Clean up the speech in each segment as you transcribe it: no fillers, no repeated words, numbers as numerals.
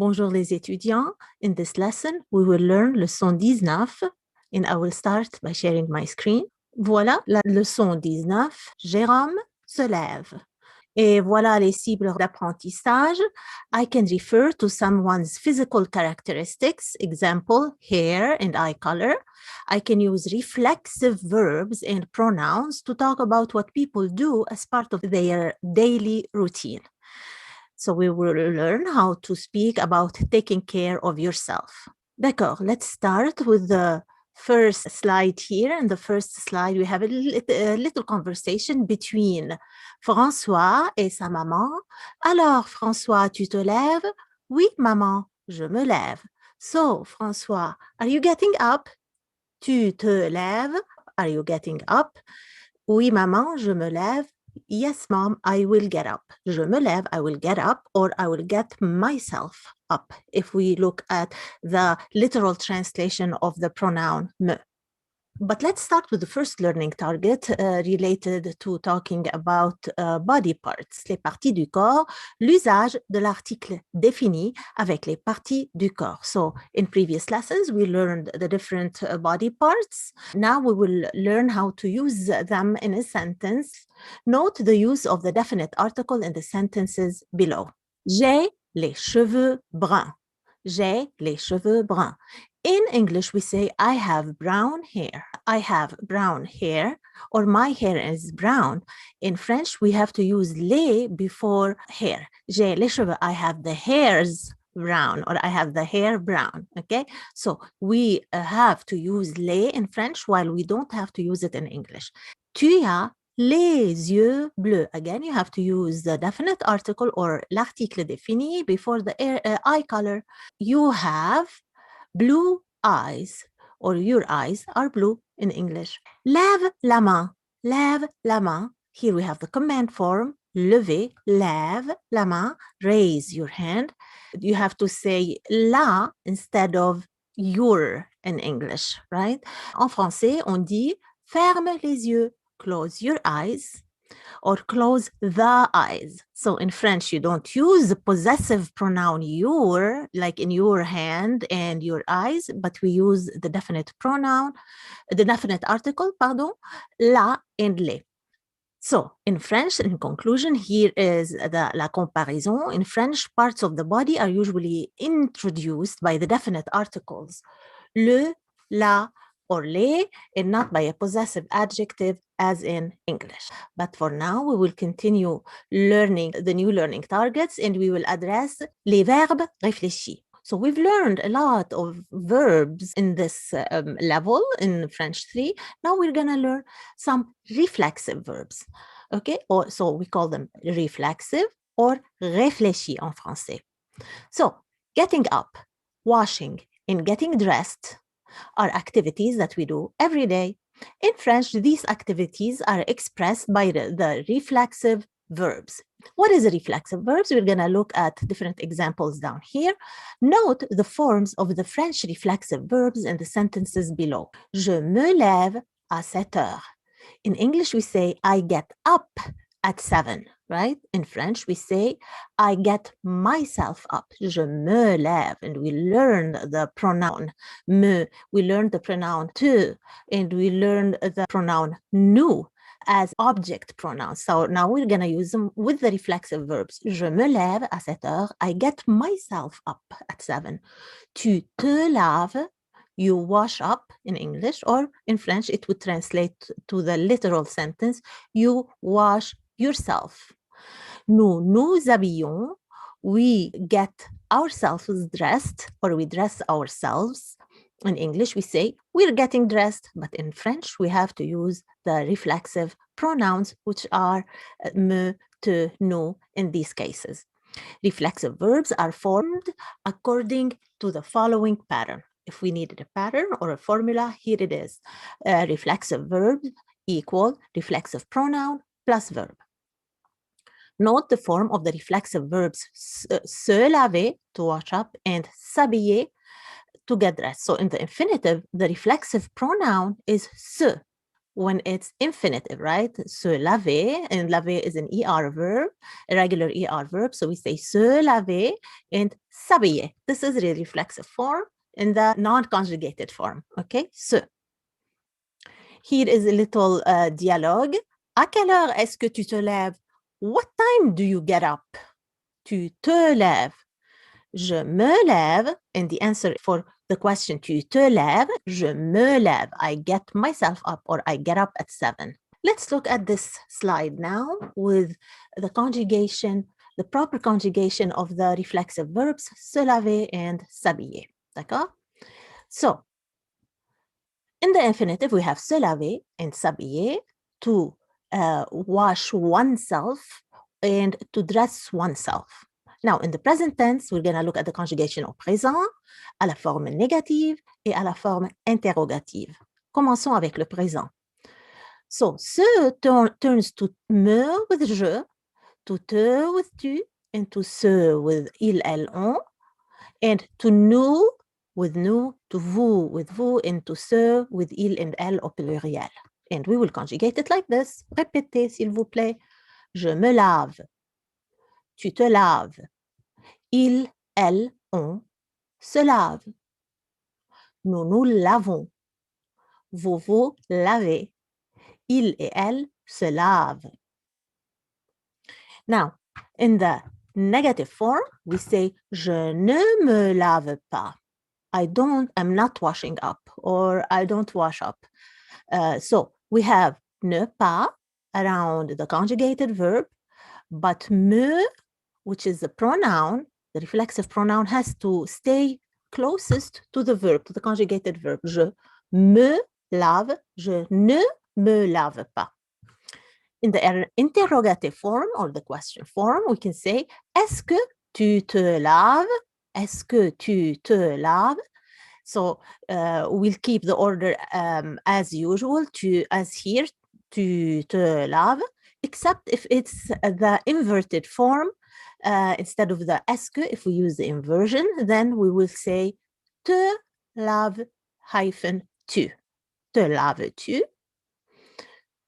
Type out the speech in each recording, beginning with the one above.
Bonjour les étudiants. In this lesson, we will learn leçon 19 and I will start by sharing my screen. Voilà la leçon 19. Jérôme se lève. Et voilà les cibles d'apprentissage. I can refer to someone's physical characteristics, example, hair and eye color. I can use reflexive verbs and pronouns to talk about what people do as part of their daily routine. So we will learn how to speak about taking care of yourself. D'accord, let's start with the first slide here. In the first slide, we have a little conversation between François et sa maman. Alors, François, tu te lèves? Oui, maman, je me lève. So, François, are you getting up? Tu te lèves? Are you getting up? Oui, maman, je me lève. Yes, mom, I will get up. Je me lève, I will get up, or I will get myself up, if we look at the literal translation of the pronoun me. But let's start with the first learning target related to talking about body parts, les parties du corps, l'usage de l'article défini avec les parties du corps. So in previous lessons, we learned the different body parts. Now we will learn how to use them in a sentence. Note the use of the definite article in the sentences below. J'ai les cheveux bruns. J'ai les cheveux bruns. In English, we say, I have brown hair. I have brown hair, or my hair is brown. In French, we have to use les before hair. J'ai les cheveux. I have the hairs brown, or I have the hair brown, okay? So we have to use les in French while we don't have to use it in English. Tu as les yeux bleus. Again, you have to use the definite article or l'article défini before the eye color. You have blue eyes, or your eyes are blue in English. Lève la main. Lève la main. Here we have the command form. Lever, lève la main, raise your hand. You have to say la instead of your in English, right? En français, on dit ferme les yeux, close your eyes, or close the eyes. So in French, you don't use the possessive pronoun your, like in your hand and your eyes, but we use the definite pronoun, the definite article, pardon, la and les. So in French, in conclusion, here is la comparaison. In French, parts of the body are usually introduced by the definite articles, le, la, or les, and not by a possessive adjective as in English. But for now, we will continue learning the new learning targets, and we will address les verbes réfléchis. So we've learned a lot of verbs in this level in French 3. Now we're going to learn some reflexive verbs, okay? So we call them reflexive or réfléchis en français. So getting up, washing, and getting dressed are activities that we do every day. In French, these activities are expressed by the reflexive verbs. What is a reflexive verbs? We're going to look at different examples down here. Note the forms of the French reflexive verbs in the sentences below. Je me lève à 7 heures. In English, we say, I get up at 7, right? In French, we say, I get myself up. Je me lève. And we learned the pronoun me. We learned the pronoun te. And we learned the pronoun nous as object pronouns. So now we're going to use them with the reflexive verbs. Je me lève à 7 heures. I get myself up at 7. Tu te laves. You wash up in English, or in French, it would translate to the literal sentence. You wash yourself. Nous nous habillons. We get ourselves dressed, or we dress ourselves. In English, we say we're getting dressed, but in French, we have to use the reflexive pronouns, which are me, te, nous in these cases. Reflexive verbs are formed according to the following pattern. If we needed a pattern or a formula, here it is. Reflexive verb equal reflexive pronoun plus verb. Note the form of the reflexive verbs se laver, to wash up, and s'habiller, to get dressed. So in the infinitive, the reflexive pronoun is se, when it's infinitive, right? Se laver, and laver is an ER verb, a regular ER verb. So we say se laver and s'habiller. This is the reflexive form in the non-conjugated form, okay? Se. Here is a little dialogue. À quelle heure est-ce que tu te lèves? What time do you get up? Tu te lèves. Je me lève. And the answer for the question, tu te lèves, je me lève. I get myself up or I get up at 7. Let's look at this slide now with the conjugation, the proper conjugation of the reflexive verbs se laver and s'habiller. D'accord? So, in the infinitive, we have se laver and s'habiller, to wash oneself and to dress oneself. Now, in the present tense, we're going to look at the conjugation au présent, à la forme négative et à la forme interrogative. Commençons avec le présent. So, se turns to me with je, to te with tu, and to se with il, elle, on, and to nous with nous, to vous with vous, and to se with il and elle au pluriel. And we will conjugate it like this. Répétez, s'il vous plaît. Je me lave. Tu te laves. Il, elle, on se lave. Nous nous lavons. Vous vous lavez. Il et elle se lavent. Now, in the negative form, we say je ne me lave pas. I'm not washing up, or I don't wash up. So we have ne pas around the conjugated verb, but me, which is the pronoun, the reflexive pronoun, has to stay closest to the verb, to the conjugated verb. Je me lave, je ne me lave pas. In the interrogative form or the question form, we can say, est-ce que tu te laves? Est-ce que tu te laves? So we'll keep the order as usual, as here, tu te laves, except if it's the inverted form. Instead of the est-ce que, if we use the inversion, then we will say te laves -tu. Te laves-tu?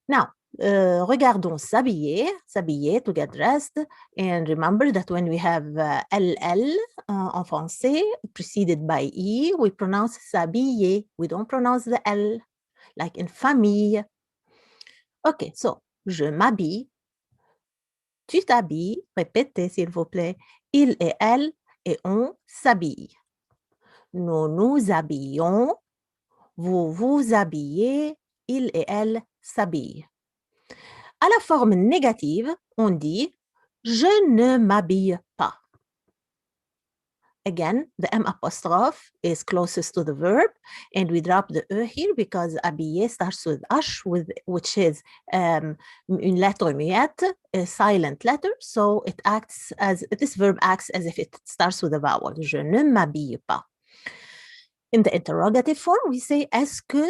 Now, regardons s'habiller, s'habiller, to get dressed. And remember that when we have LL en français, preceded by E, we pronounce s'habiller. We don't pronounce the L, like in famille. Okay, so, je m'habille. Tu t'habilles. Répétez, s'il vous plaît. Il et elle et on s'habille. Nous nous habillons. Vous vous habillez. Il et elle s'habillent. À la forme négative, on dit « je ne m'habille pas ». Again, the M apostrophe is closest to the verb, and we drop the E here because habiller starts with H, which is une lettre muette, a silent letter, so this verb acts as if it starts with a vowel. Je ne m'habille pas. In the interrogative form, we say « est-ce que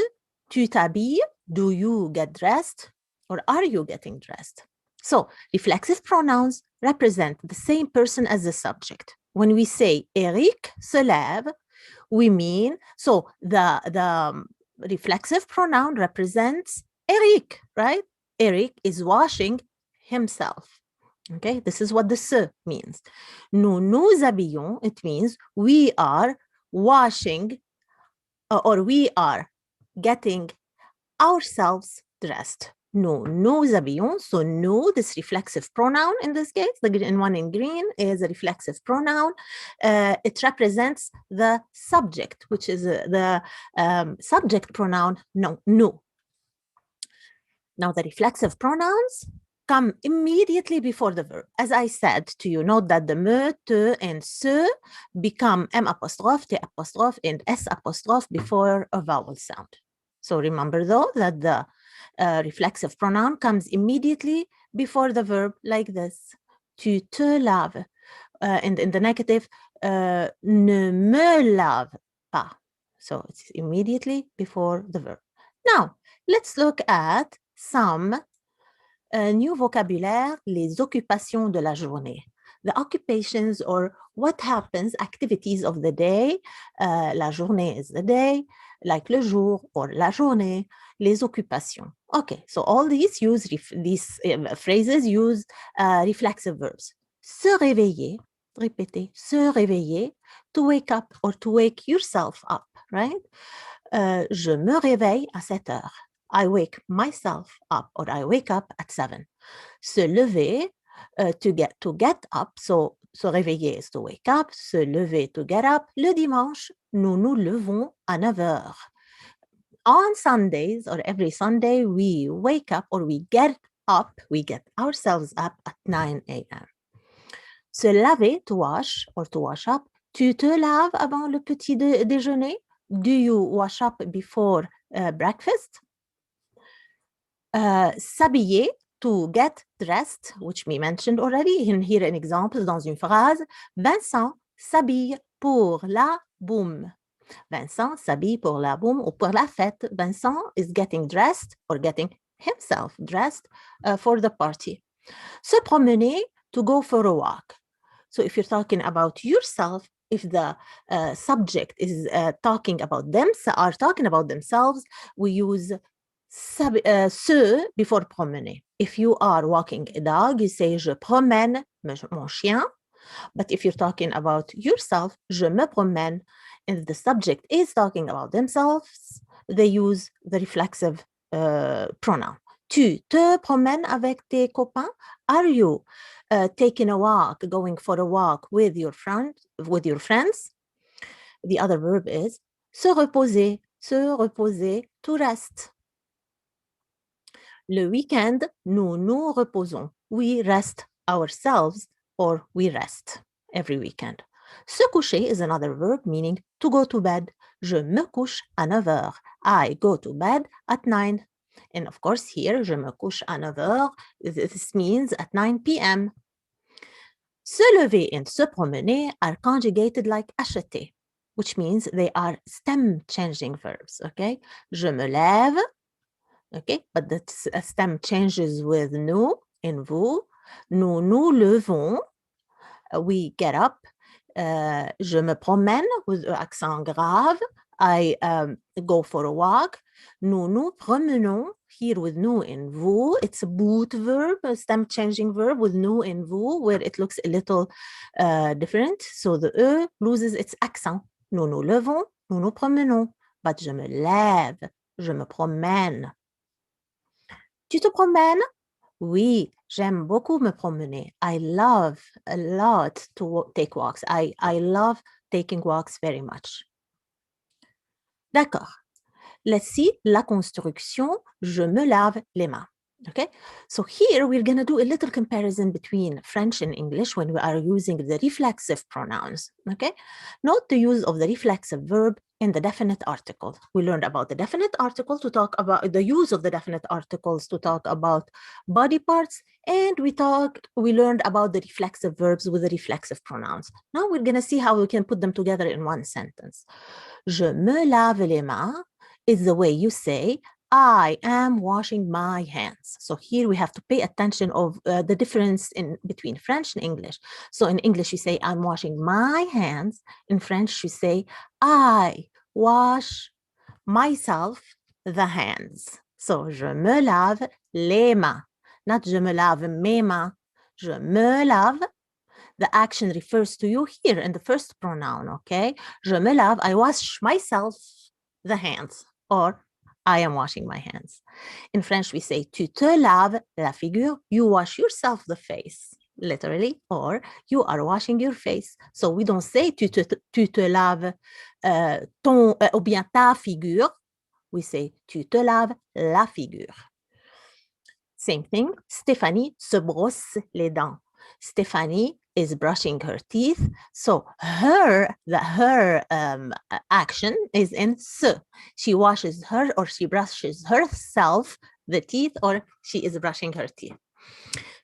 tu t'habilles? Do you get dressed? Or are you getting dressed? So reflexive pronouns represent the same person as the subject. When we say Eric se lève, we mean, so the reflexive pronoun represents Eric, right? Eric is washing himself. Okay, this is what the se means. Nous nous habillons, it means we are washing or we are getting ourselves dressed. Nous nous habillons. So nous, this reflexive pronoun in this case, the one in green is a reflexive pronoun. It represents the subject, which is the subject pronoun, no, nous. Now the reflexive pronouns come immediately before the verb. As I said to you, note that the me, te, and se become M apostrophe, T apostrophe, and S apostrophe before a vowel sound. So remember though that the reflexive pronoun comes immediately before the verb like this. Tu te laves. In the negative, ne me lave pas. So it's immediately before the verb. Now, let's look at some new vocabulaire, les occupations de la journée. the occupations or what happens, activities of the day. La journée is the day, like le jour or la journée, les occupations. Okay, so all these phrases use reflexive verbs. Se réveiller, répétez, se réveiller, to wake up or to wake yourself up, right? Je me réveille à 7 heures. I wake myself up or I wake up at 7. Se lever, to get up, so se réveiller is to wake up, se lever to get up. Le dimanche, nous nous levons à 9 heures. On Sundays or every Sunday, we wake up or we get ourselves up at 9 a.m. Se laver, to wash or to wash up. Tu te laves avant le petit déjeuner? Do you wash up before breakfast? S'habiller, to get dressed, which we mentioned already. Here an example dans une phrase. Vincent s'habille pour la boum. Vincent s'habille pour la boum ou pour la fête. Vincent is getting dressed or getting himself dressed for the party. Se promener, to go for a walk. So if you're talking about yourself, if the subject is talking about themselves, we use se before promener. If you are walking a dog, you say je promène mon chien. But if you're talking about yourself, je me promène, and if the subject is talking about themselves, they use the reflexive pronoun. Tu te promènes avec tes copains? Are you taking a walk, going for a walk with your friends? The other verb is se reposer, to rest. Le week-end, nous nous reposons. We rest ourselves or we rest every weekend. Se coucher is another verb meaning to go to bed. Je me couche à 9 heures. I go to bed at 9. And of course here, je me couche à 9 heures. This means at 9 p.m. Se lever and se promener are conjugated like acheter, which means they are stem changing verbs, okay? Je me lève, okay? But the stem changes with nous, in vous. Nous nous levons, we get up. Je me promène with accent grave. I go for a walk. Nous nous promenons, here with nous in vous. It's a boot verb, a stem changing verb with nous in vous, where it looks a little different. So the E loses its accent. Nous nous levons, nous nous promenons. But je me lève, je me promène. Tu te promènes? Oui, j'aime beaucoup me promener. I love a lot to take walks. I love taking walks very much. D'accord. Let's see la construction. Je me lave les mains. Okay, so here we're going to do a little comparison between French and English when we are using the reflexive pronouns. Okay, note the use of the reflexive verb in the definite article. We learned about the definite article to talk about the use of the definite articles to talk about body parts, and we learned about the reflexive verbs with the reflexive pronouns. Now we're going to see how we can put them together in one sentence. Je me lave les mains is the way you say I am washing my hands. So here we have to pay attention of the difference in between French and English. So in English, you say, I'm washing my hands. In French, you say, I wash myself the hands. So, je me lave les mains. Not je me lave mes mains. Je me lave. The action refers to you here in the first pronoun, okay? Je me lave, I wash myself the hands, or I am washing my hands. In French, we say tu te laves la figure, you wash yourself the face, literally, or you are washing your face. So we don't say tu te laves ou bien ta figure. We say tu te laves la figure. Same thing, Stéphanie se brosse les dents. Stephanie is brushing her teeth. So her action is in se. She washes her or she brushes herself the teeth, or she is brushing her teeth.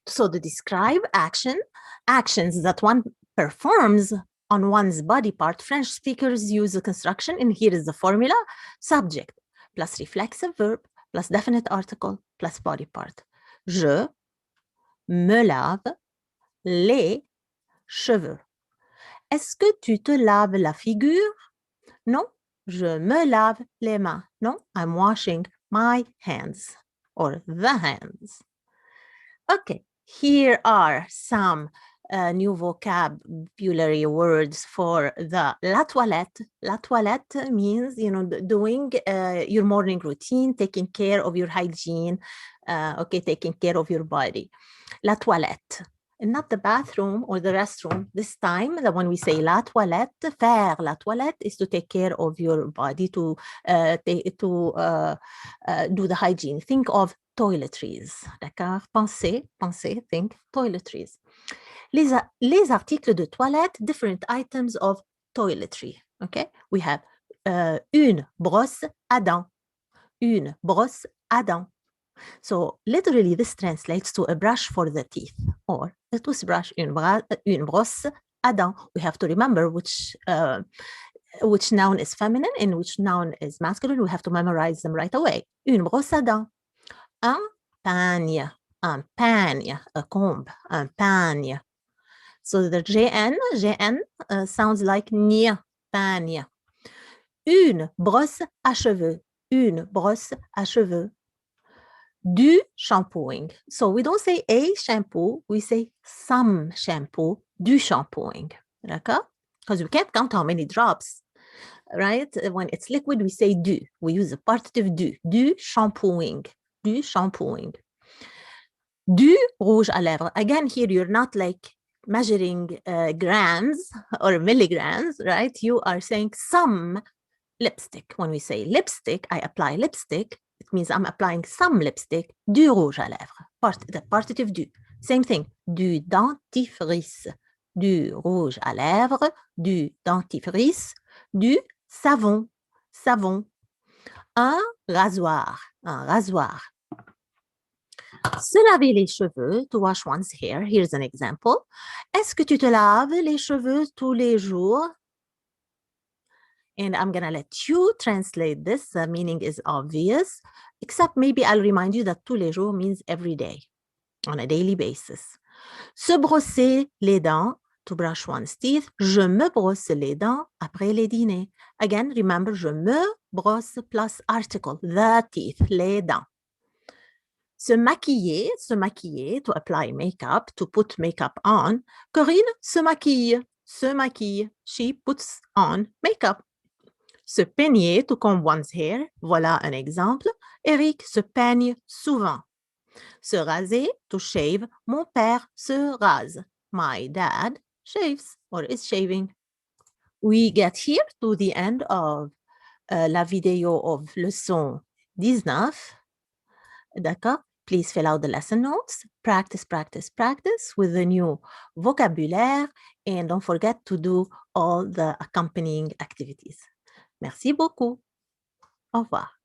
So to describe actions that one performs on one's body part, French speakers use a construction, and here is the formula: subject plus reflexive verb plus definite article plus body part. Je me lave les cheveux. Est-ce que tu te laves la figure? Non, je me lave les mains. Non, I'm washing my hands or the hands. Okay, here are some new vocabulary words for la toilette. La toilette means, doing your morning routine, taking care of your hygiene, taking care of your body. La toilette. Not the bathroom or the restroom. This time, when we say la toilette, faire la toilette is to take care of your body, to do the hygiene. Think of toiletries. D'accord? Pensez, think toiletries. Les articles de toilette, different items of toiletry. Okay? We have une brosse à dents. Une brosse à dents. So literally this translates to a brush for the teeth or a toothbrush, une brosse à dents. We have to remember which noun is feminine and which noun is masculine. We have to memorize them right away. Une brosse à dents. Un pagne, a comb, un pagne. So the GN sounds like nia, pagne. Une brosse à cheveux, une brosse à cheveux. Du shampooing. So we don't say a shampoo, we say some shampoo, du shampooing. D'accord? Because we can't count how many drops, right? When it's liquid, we say du. We use the partitive du shampooing, du shampooing. Du rouge à lèvres. Again, here you're not like measuring grams or milligrams, right? You are saying some lipstick. When we say lipstick, I apply lipstick. It means I'm applying some lipstick. Du rouge à lèvres. The partitive du. Same thing. Du dentifrice. Du rouge à lèvres. Du dentifrice. Du savon. Savon. Un rasoir. Un rasoir. Se laver les cheveux, to wash one's hair. Here's an example. Est-ce que tu te laves les cheveux tous les jours? And I'm going to let you translate this. The meaning is obvious, except maybe I'll remind you that tous les jours means every day, on a daily basis. Se brosser les dents, to brush one's teeth. Je me brosse les dents après les dîners. Again, remember, je me brosse plus article, the teeth, les dents. Se maquiller, to apply makeup, to put makeup on. Corinne se maquille. She puts on makeup. Se peigner, to comb one's hair. Voilà un exemple. Eric se peigne souvent. Se raser, to shave. Mon père se rase. My dad shaves or is shaving. We get here to the end of la vidéo of leçon 19. D'accord? Please fill out the lesson notes. Practice with the new vocabulaire. And don't forget to do all the accompanying activities. Merci beaucoup. Au revoir.